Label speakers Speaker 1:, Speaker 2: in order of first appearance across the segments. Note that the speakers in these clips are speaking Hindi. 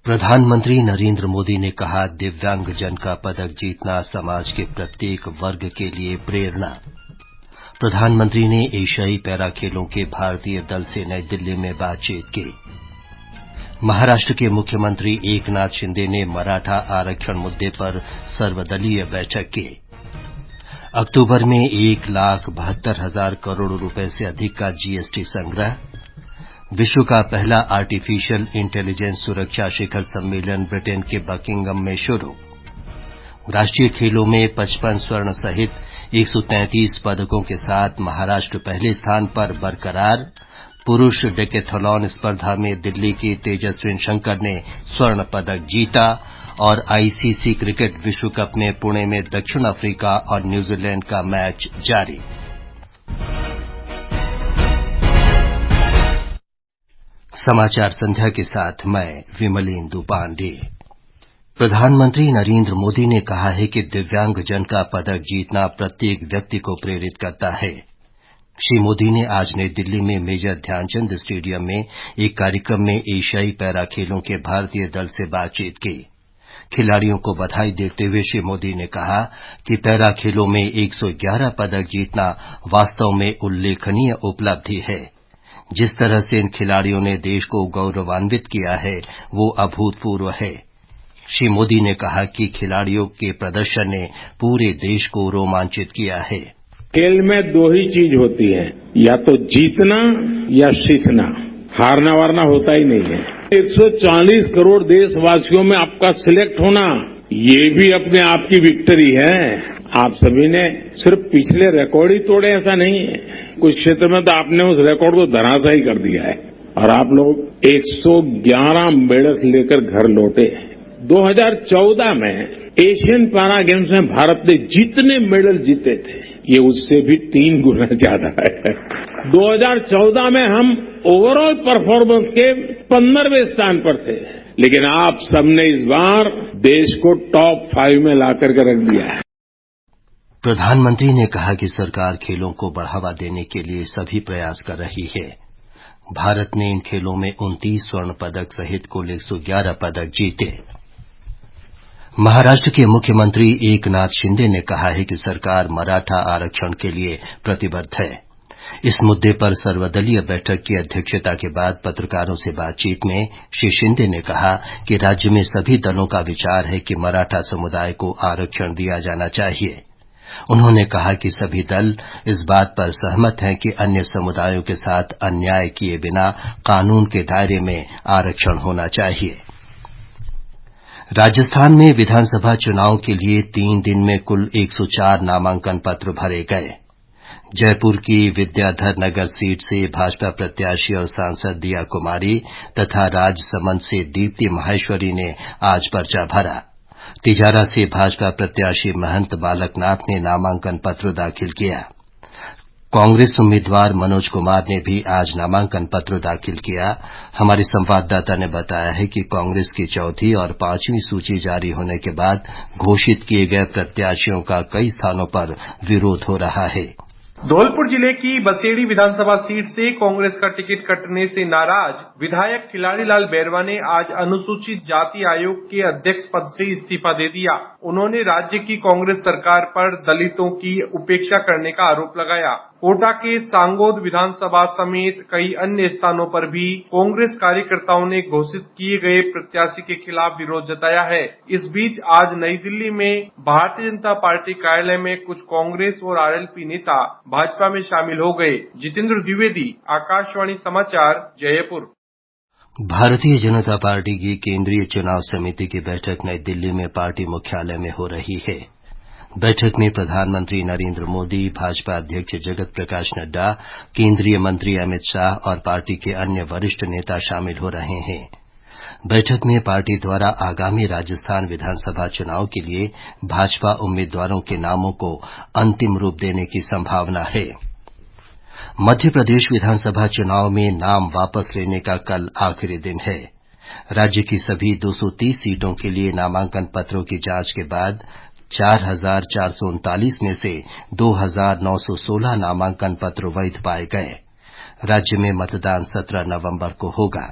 Speaker 1: प्रधानमंत्री नरेंद्र मोदी ने कहा, दिव्यांगजन का पदक जीतना समाज के प्रत्येक वर्ग के लिए प्रेरणा। प्रधानमंत्री ने एशियाई पैरा खेलों के भारतीय दल से नई दिल्ली में बातचीत की। महाराष्ट्र के मुख्यमंत्री एकनाथ शिंदे ने मराठा आरक्षण मुद्दे पर सर्वदलीय बैठक की। अक्टूबर में 1,72,000 करोड़ रुपए से अधिक का जीएसटी संग्रह। विश्व का पहला आर्टिफिशियल इंटेलिजेंस सुरक्षा शिखर सम्मेलन ब्रिटेन के बकिंघम में शुरू। राष्ट्रीय खेलों में 55 स्वर्ण सहित 133 पदकों के साथ महाराष्ट्र पहले स्थान पर बरकरार। पुरुष डेकेथलॉन स्पर्धा में दिल्ली के तेजस्विन शंकर ने स्वर्ण पदक जीता। और आईसीसी क्रिकेट विश्व कप में पुणे में दक्षिण अफ्रीका और न्यूजीलैंड का मैच जारी। समाचार संध्या के साथ मैं विमलेंदु पांडे। प्रधानमंत्री नरेंद्र मोदी ने कहा है कि दिव्यांगजन का पदक जीतना प्रत्येक व्यक्ति को प्रेरित करता है। श्री मोदी ने आज नई दिल्ली में मेजर ध्यानचंद स्टेडियम में एक कार्यक्रम में एशियाई पैरा खेलों के भारतीय दल से बातचीत की। खिलाड़ियों को बधाई देते हुए श्री मोदी ने कहा कि पैरा खेलों में 111 पदक जीतना वास्तव में उल्लेखनीय उपलब्धि है। जिस तरह से इन खिलाड़ियों ने देश को गौरवान्वित किया है, वो अभूतपूर्व है। श्री मोदी ने कहा कि खिलाड़ियों के प्रदर्शन ने पूरे देश को रोमांचित किया है।
Speaker 2: खेल में दो ही चीज होती है, या तो जीतना या सीखना। हारना वारना होता ही नहीं है। 140 करोड़ देशवासियों में आपका सिलेक्ट होना, ये भी अपने आप की विक्ट्री है। आप सभी ने सिर्फ पिछले रिकॉर्ड ही तोड़े ऐसा नहीं है, कुछ क्षेत्र में तो आपने उस रिकॉर्ड को धराशायी कर दिया है। और आप लोग 111 मेडल्स लेकर घर लौटे। 2014 में एशियन पैरा गेम्स में भारत ने जितने मेडल जीते थे, ये उससे भी 3 गुना ज्यादा है। 2014 में हम ओवरऑल परफॉर्मेंस के 15वें स्थान पर थे, लेकिन आप सबने इस बार देश को टॉप 5 में लाकर के रख दिया है।
Speaker 1: प्रधानमंत्री ने कहा कि सरकार खेलों को बढ़ावा देने के लिए सभी प्रयास कर रही है। भारत ने इन खेलों में 29 स्वर्ण पदक सहित कुल 111 पदक जीते। महाराष्ट्र के मुख्यमंत्री एकनाथ शिंदे ने कहा है कि सरकार मराठा आरक्षण के लिए प्रतिबद्ध है। इस मुद्दे पर सर्वदलीय बैठक की अध्यक्षता के बाद पत्रकारों से बातचीत में श्री शिंदे ने कहा कि राज्य में सभी दलों का विचार है कि मराठा समुदाय को आरक्षण दिया जाना चाहिए। उन्होंने कहा कि सभी दल इस बात पर सहमत हैं कि अन्य समुदायों के साथ अन्याय किए बिना कानून के दायरे में आरक्षण होना चाहिए। राजस्थान में विधानसभा चुनाव के लिए 3 दिन में कुल 104 नामांकन पत्र भरे गए। जयपुर की विद्याधर नगर सीट से भाजपा प्रत्याशी और सांसद दिया कुमारी तथा राजसमंद से दीप्ति माहेश्वरी ने आज पर्चा भरा। तिजारा से भाजपा प्रत्याशी महंत बालकनाथ ने नामांकन पत्र दाखिल किया। कांग्रेस उम्मीदवार मनोज कुमार ने भी आज नामांकन पत्र दाखिल किया। हमारे संवाददाता ने बताया है कि कांग्रेस की चौथी और 5वीं सूची जारी होने के बाद घोषित किए गए प्रत्याशियों का कई स्थानों पर विरोध हो रहा है।
Speaker 3: धौलपुर जिले की बसेड़ी विधानसभा सीट से कांग्रेस का टिकट कटने से नाराज विधायक खिलाड़ीलाल बैरवा ने आज अनुसूचित जाति आयोग के अध्यक्ष पद से इस्तीफा दे दिया। उन्होंने राज्य की कांग्रेस सरकार पर दलितों की उपेक्षा करने का आरोप लगाया। कोटा के सांगोद विधानसभा समेत कई अन्य स्थानों पर भी कांग्रेस कार्यकर्ताओं ने घोषित किए गए प्रत्याशी के खिलाफ विरोध जताया है। इस बीच आज नई दिल्ली में भारतीय जनता पार्टी कार्यालय में कुछ कांग्रेस और आरएलपी नेता भाजपा में शामिल हो गए। जितेंद्र द्विवेदी, आकाशवाणी समाचार, जयपुर।
Speaker 1: भारतीय जनता पार्टी की केंद्रीय चुनाव समिति की बैठक नई दिल्ली में पार्टी मुख्यालय में हो रही है। बैठक में प्रधानमंत्री नरेंद्र मोदी, भाजपा अध्यक्ष जगत प्रकाश नड्डा, केंद्रीय मंत्री अमित शाह और पार्टी के अन्य वरिष्ठ नेता शामिल हो रहे हैं। बैठक में पार्टी द्वारा आगामी राजस्थान विधानसभा चुनाव के लिए भाजपा उम्मीदवारों के नामों को अंतिम रूप देने की संभावना है। मध्य प्रदेश विधानसभा चुनाव में नाम वापस लेने का कल आखिरी दिन है। राज्य की सभी 230 सीटों के लिए नामांकन पत्रों की जांच के बाद 4,439 में से 2,916 नामांकन पत्र वैध पाए गए। राज्य में मतदान 17 नवंबर को होगा।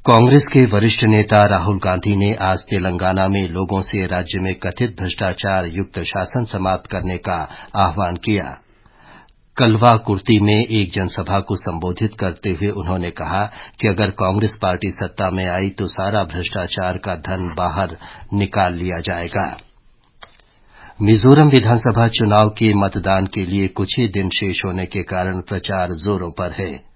Speaker 1: कांग्रेस के वरिष्ठ नेता राहुल गांधी ने आज तेलंगाना में लोगों से राज्य में कथित भ्रष्टाचार युक्त शासन समाप्त करने का आह्वान किया। कलवाकुर्ती में एक जनसभा को संबोधित करते हुए उन्होंने कहा कि अगर कांग्रेस पार्टी सत्ता में आई तो सारा भ्रष्टाचार का धन बाहर निकाल लिया जाएगा। मिजोरम विधानसभा चुनाव के मतदान के लिए कुछ ही दिन शेष होने के कारण प्रचार जोरों पर है।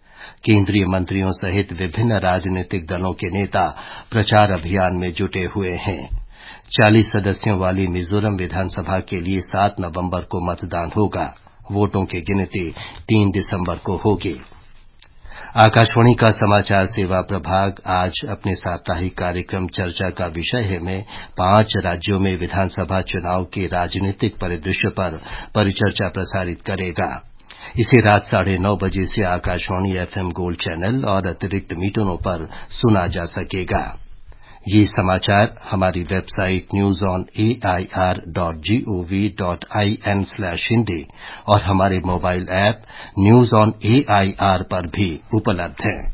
Speaker 1: केंद्रीय मंत्रियों सहित विभिन्न राजनीतिक दलों के नेता प्रचार अभियान में जुटे हुए हैं। 40 सदस्यों वाली मिजोरम विधानसभा के लिए 7 नवंबर को मतदान होगा। वोटों की गिनती 3 दिसंबर को होगी। आकाशवाणी का समाचार सेवा प्रभाग आज अपने साप्ताहिक कार्यक्रम चर्चा का विषय है में 5 राज्यों में विधानसभा चुनाव के राजनीतिक परिदृश्य पर परिचर्चा प्रसारित करेगा। इसे रात 9:30 बजे से आकाशवाणी FM गोल्ड चैनल और अतिरिक्त मीटरों पर सुना जा सकेगा। ये समाचार हमारी वेबसाइट newsonair.gov.in/hindi और हमारे mobile app news on AIR पर भी उपलब्ध हैं।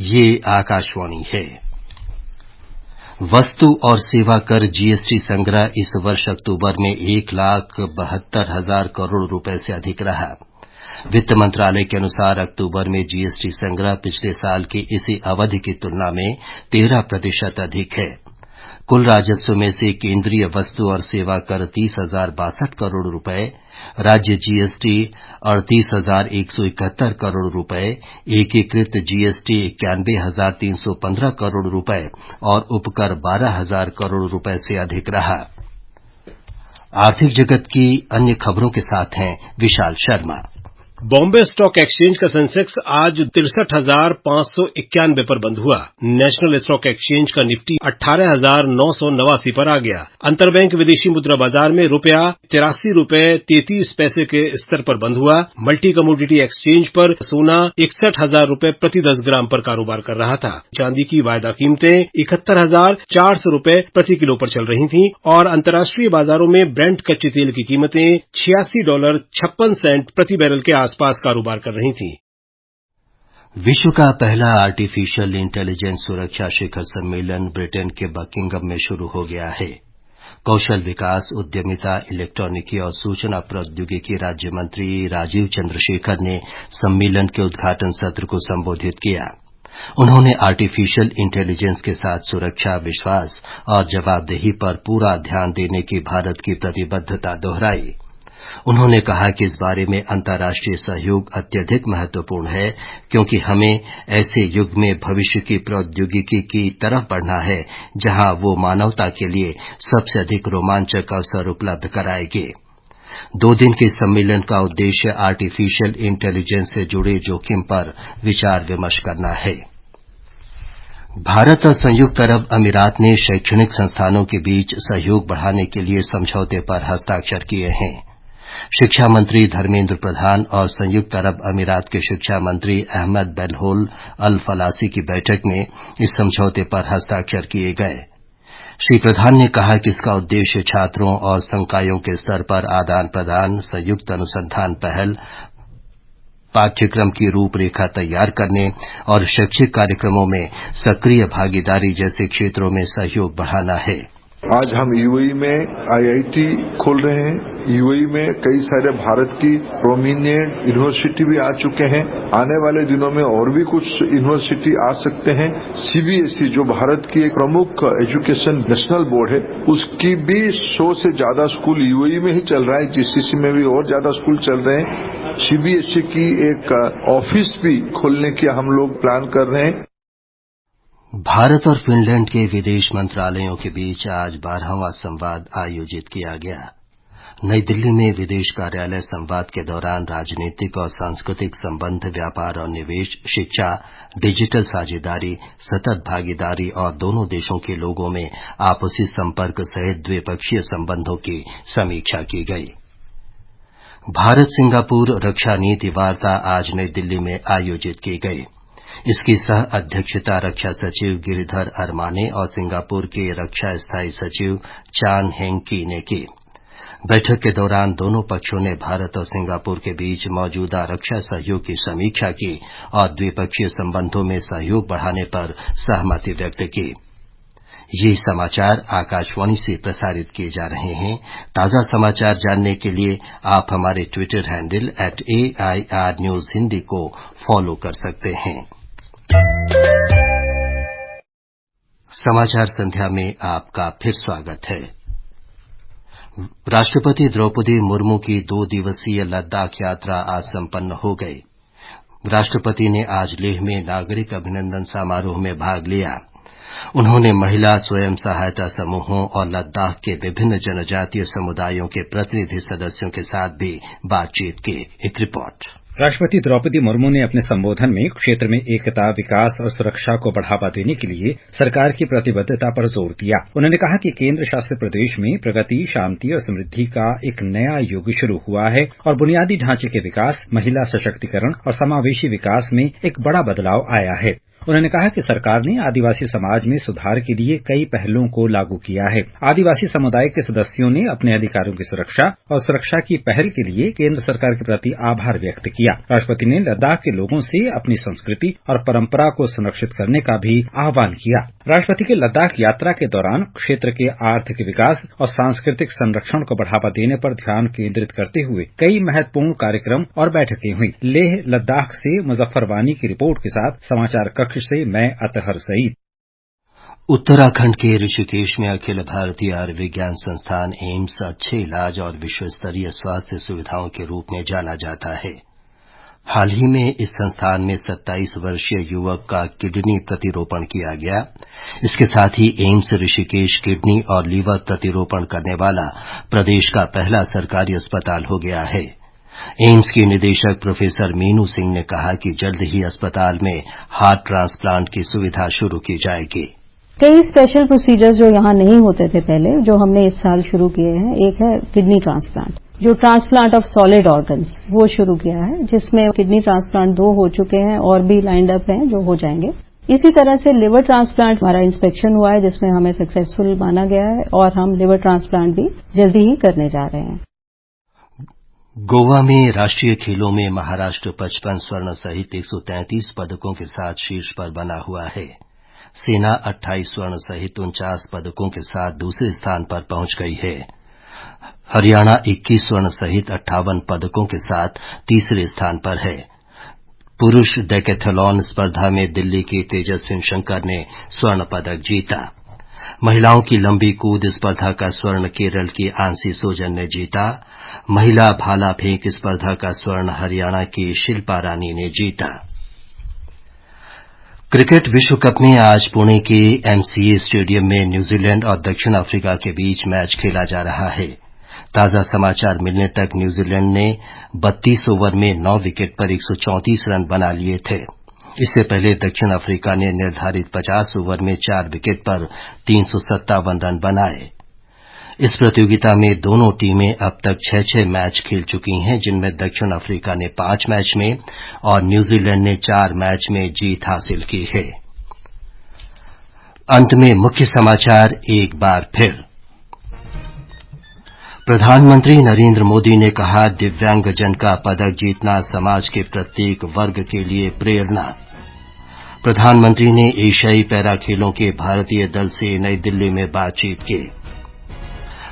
Speaker 1: ये आकाशवाणी है। वस्तु और सेवा कर GST संग्रह इस वर्ष अक्टूबर में 1,72,000 करोड़ रुपए से अधिक रहा। वित्त मंत्रालय के अनुसार अक्टूबर में GST संग्रह पिछले साल की इसी अवधि की तुलना में 13% अधिक है। कुल राजस्व में से केंद्रीय वस्तु और सेवा कर 30,062 करोड़ रुपए, राज्य GST 38,171 करोड़ रुपए, एकीकृत GST 91,315 करोड़ रुपए और उपकर 12,000 करोड़ रुपए से अधिक रहा। आर्थिक जगत की अन्य खबरों के साथ हैं विशाल शर्मा।
Speaker 4: बॉम्बे स्टॉक एक्सचेंज का सेंसेक्स आज 63,591 पर बंद हुआ। नेशनल स्टॉक एक्सचेंज का निफ्टी 18,989 पर आ गया। अंतरबैंक विदेशी मुद्रा बाजार में रुपया 83 रुपए 33 पैसे के स्तर पर बंद हुआ। मल्टी कमोडिटी एक्सचेंज पर सोना 61,000 रुपए प्रति 10 ग्राम पर कारोबार कर रहा था। चांदी की वायदा कीमतें 71,400 रुपए प्रति किलो पर चल रही थीं और अंतर्राष्ट्रीय बाजारों में ब्रेंट कच्चे तेल की कीमतें $86.56 प्रति बैरल के आसपास कारोबार कर रही थी।
Speaker 1: विश्व का पहला आर्टिफिशियल इंटेलिजेंस सुरक्षा शिखर सम्मेलन ब्रिटेन के बकिंघम में शुरू हो गया है। कौशल विकास, उद्यमिता, इलेक्ट्रॉनिकी और सूचना प्रौद्योगिकी राज्य मंत्री राजीव चंद्रशेखर ने सम्मेलन के उद्घाटन सत्र को संबोधित किया। उन्होंने आर्टिफिशियल इंटेलिजेंस के साथ सुरक्षा, विश्वास और जवाबदेही पर पूरा ध्यान देने की भारत की प्रतिबद्धता दोहराई। उन्होंने कहा कि इस बारे में अंतर्राष्ट्रीय सहयोग अत्यधिक महत्वपूर्ण है, क्योंकि हमें ऐसे युग में भविष्य की प्रौद्योगिकी की तरफ बढ़ना है जहां वो मानवता के लिए सबसे अधिक रोमांचक अवसर उपलब्ध कराएगी। 2 दिन के सम्मेलन का उद्देश्य आर्टिफिशियल इंटेलिजेंस से जुड़े जोखिम पर विचार विमर्श करना है। भारत और संयुक्त अरब अमीरात ने शैक्षणिक संस्थानों के बीच सहयोग बढ़ाने के लिए समझौते पर हस्ताक्षर किए हैं। शिक्षा मंत्री धर्मेंद्र प्रधान और संयुक्त अरब अमीरात के शिक्षा मंत्री अहमद बेलहोल अल फलासी की बैठक में इस समझौते पर हस्ताक्षर किए गए। श्री प्रधान ने कहा कि इसका उद्देश्य छात्रों और संकायों के स्तर पर आदान प्रदान, संयुक्त अनुसंधान पहल, पाठ्यक्रम की रूपरेखा तैयार करने और शैक्षिक कार्यक्रमों में सक्रिय भागीदारी जैसे क्षेत्रों में सहयोग बढ़ाना है।
Speaker 5: आज हम यूएई में IIT खोल रहे हैं। यूएई में कई सारे भारत की प्रोमिनेंट यूनिवर्सिटी भी आ चुके हैं। आने वाले दिनों में और भी कुछ यूनिवर्सिटी आ सकते हैं। CBSE जो भारत की एक प्रमुख एजुकेशन नेशनल बोर्ड है, उसकी भी 100 से ज्यादा स्कूल यूएई में ही चल रहा है। GCC में भी और ज्यादा स्कूल चल रहे हैं। CBSE की एक ऑफिस भी खोलने की हम लोग प्लान कर रहे हैं।
Speaker 1: भारत और फिनलैंड के विदेश मंत्रालयों के बीच आज 12वां संवाद आयोजित किया गया। नई दिल्ली में विदेश कार्यालय संवाद के दौरान राजनीतिक और सांस्कृतिक संबंध, व्यापार और निवेश, शिक्षा, डिजिटल साझेदारी, सतत भागीदारी और दोनों देशों के लोगों में आपसी संपर्क सहित द्विपक्षीय संबंधों की समीक्षा की गई। भारत सिंगापुर रक्षा नीति वार्ता आज नई दिल्ली में आयोजित की गई। इसकी सह अध्यक्षता रक्षा सचिव गिरिधर अरमाने और सिंगापुर के रक्षा स्थायी सचिव चान हेंग की ने की। बैठक के दौरान दोनों पक्षों ने भारत और सिंगापुर के बीच मौजूदा रक्षा सहयोग की समीक्षा की और द्विपक्षीय संबंधों में सहयोग बढ़ाने पर सहमति व्यक्त की। ये समाचार आकाशवाणी से प्रसारित किए जा रहे हैं। ताजा समाचार जानने के लिए आप हमारे Twitter handle @AIR News Hindi को फॉलो कर सकते हैं। समाचार संध्या में आपका फिर स्वागत है। राष्ट्रपति द्रौपदी मुर्मू की 2 दिवसीय लद्दाख यात्रा आज संपन्न हो गई। राष्ट्रपति ने आज लेह में नागरिक अभिनंदन समारोह में भाग लिया। उन्होंने महिला स्वयं सहायता समूहों और लद्दाख के विभिन्न जनजातीय समुदायों के प्रतिनिधि सदस्यों के साथ भी बातचीत की। एक रिपोर्ट।
Speaker 6: राष्ट्रपति द्रौपदी मुर्मू ने अपने संबोधन में क्षेत्र में एकता, विकास और सुरक्षा को बढ़ावा देने के लिए सरकार की प्रतिबद्धता पर जोर दिया। उन्होंने कहा कि केंद्र शासित प्रदेश में प्रगति, शांति और समृद्धि का एक नया युग शुरू हुआ है और बुनियादी ढांचे के विकास, महिला सशक्तिकरण और समावेशी विकास में एक बड़ा बदलाव आया है। उन्होंने कहा कि सरकार ने आदिवासी समाज में सुधार के लिए कई पहलों को लागू किया है। आदिवासी समुदाय के सदस्यों ने अपने अधिकारों की सुरक्षा और सुरक्षा की पहल के लिए केंद्र सरकार के प्रति आभार व्यक्त किया। राष्ट्रपति ने लद्दाख के लोगों से अपनी संस्कृति और परंपरा को संरक्षित करने का भी आह्वान किया। राष्ट्रपति की लद्दाख यात्रा के दौरान क्षेत्र के आर्थिक विकास और सांस्कृतिक संरक्षण को बढ़ावा देने पर ध्यान केंद्रित करते हुए कई महत्वपूर्ण कार्यक्रम और बैठकें हुई। लेह लद्दाख से मुजफ्फर वानी की रिपोर्ट के साथ समाचार कक्ष से मैं अतहर सईद।
Speaker 1: उत्तराखंड के ऋषिकेश में अखिल भारतीय आयुर्विज्ञान संस्थान एम्स अच्छे इलाज और विश्व स्तरीय स्वास्थ्य सुविधाओं के रूप में जाना जाता है। हाल ही में इस संस्थान में 27 वर्षीय युवक का किडनी प्रतिरोपण किया गया। इसके साथ ही एम्स ऋषिकेश किडनी और लीवर प्रतिरोपण करने वाला प्रदेश का पहला सरकारी अस्पताल हो गया है। एम्स की निदेशक प्रोफेसर मीनू सिंह ने कहा कि जल्द ही अस्पताल में हार्ट ट्रांसप्लांट की सुविधा शुरू की जाएगी।
Speaker 7: कई स्पेशल प्रोसीजर्स जो यहाँ नहीं होते थे पहले, जो हमने इस साल शुरू किए हैं। एक है किडनी ट्रांसप्लांट, जो ट्रांसप्लांट ऑफ सॉलिड ऑर्गन्स, वो शुरू किया है, जिसमें किडनी ट्रांसप्लांट 2 हो चुके हैं और भी लाइंड अप हैं जो हो जाएंगे। इसी तरह से लिवर ट्रांसप्लांट हमारा इंस्पेक्शन हुआ है, जिसमें हमें सक्सेसफुल माना गया है और हम लिवर ट्रांसप्लांट भी जल्दी ही करने जा रहे हैं।
Speaker 1: गोवा में राष्ट्रीय खेलों में महाराष्ट्र 55 स्वर्ण सहित 133 पदकों के साथ शीर्ष पर बना हुआ है। सेना 28 स्वर्ण सहित 49 पदकों के साथ दूसरे स्थान पर पहुंच गई है। हरियाणा 21 स्वर्ण सहित 58 पदकों के साथ तीसरे स्थान पर है। पुरुष डेकेथलॉन स्पर्धा में दिल्ली की तेजस्विन शंकर ने स्वर्ण पदक जीता। महिलाओं की लंबी कूद स्पर्धा का स्वर्ण केरल की आंसी सोजन ने जीता। महिला भाला फेंक स्पर्धा का स्वर्ण हरियाणा की शिल्पा रानी ने जीता। क्रिकेट विश्व कप में आज पुणे के एमसीए स्टेडियम में न्यूजीलैंड और दक्षिण अफ्रीका के बीच मैच खेला जा रहा है। ताजा समाचार मिलने तक न्यूजीलैंड ने 32 ओवर में 9 विकेट पर 134 रन बना लिए थे। इससे पहले दक्षिण अफ्रीका ने निर्धारित 50 ओवर में 4 विकेट पर 357 रन बनाए। इस प्रतियोगिता में दोनों टीमें अब तक 6-6 मैच खेल चुकी हैं, जिनमें दक्षिण अफ्रीका ने 5 मैच में और न्यूजीलैंड ने 4 मैच में जीत हासिल की है। अंत में मुख्य समाचार एक बार फिर। प्रधानमंत्री नरेंद्र मोदी ने कहा, दिव्यांगजन का पदक जीतना समाज के प्रत्येक वर्ग के लिए प्रेरणा। प्रधानमंत्री ने एशियाई पैरा खेलों के भारतीय दल से नई दिल्ली में बातचीत की।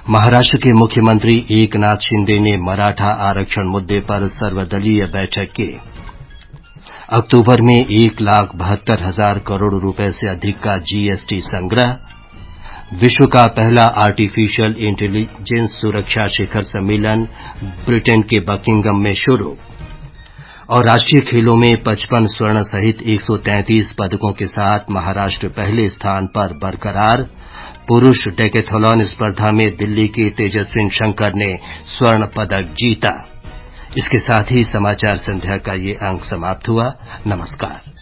Speaker 1: महाराष्ट्र के मुख्यमंत्री एकनाथ शिंदे ने मराठा आरक्षण मुद्दे पर सर्वदलीय बैठक की। अक्टूबर में 1,72,000 करोड़ रुपए से अधिक का जीएसटी संग्रह। विश्व का पहला आर्टिफिशियल इंटेलिजेंस सुरक्षा शिखर सम्मेलन ब्रिटेन के बकिंघम में शुरू। और राष्ट्रीय खेलों में 55 स्वर्ण सहित 133 पदकों के साथ महाराष्ट्र पहले स्थान पर बरकरार। पुरुष डेकेथलॉन स्पर्धा में दिल्ली के तेजस्विन शंकर ने स्वर्ण पदक जीता। इसके साथ ही समाचार संध्या का ये अंक समाप्त हुआ। नमस्कार।